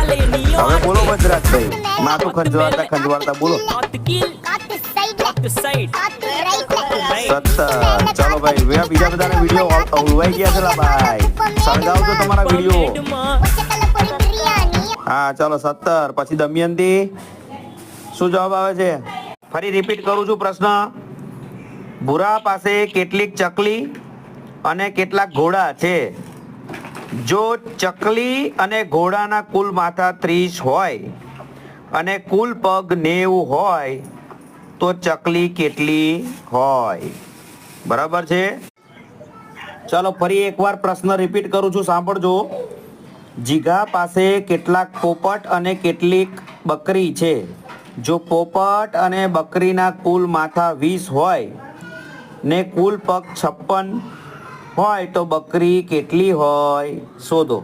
હવે બોલો વજરાજભાઈ, માથું ખંજવાળતા બોલો. 17. ચાલો ભાઈ, બીજા બધાના વિડીયો ઓળવાઈ ગયા છે ભાઈ, સળગાવજો તમારા વિડીયો. હા ચાલો 17. પછી દમયંતી, શું જવાબ આવે છે? ફરી રિપીટ કરું છું પ્રશ્ન. ભૂરા પાસે કેટલીક ચકલી અને કેટલાક ઘોડા છે? જો ચકલી અને ઘોડાના કુલ માથા 30 હોય અને કુલ પગ 90 હોય તો ચકલી કેટલી હોય? બરાબર છે. ચાલો ફરી એકવાર પ્રશ્ન રિપીટ કરું છું, સાંભળજો. જીઘા પાસે કેટલાક પોપટ અને કેટલીક બકરી છે? જો પોપટ અને બકરીના કુલ માથા 20 હોય ને કુલ પગ 56 હોય તો બકરી કેટલી હોય? શોધો.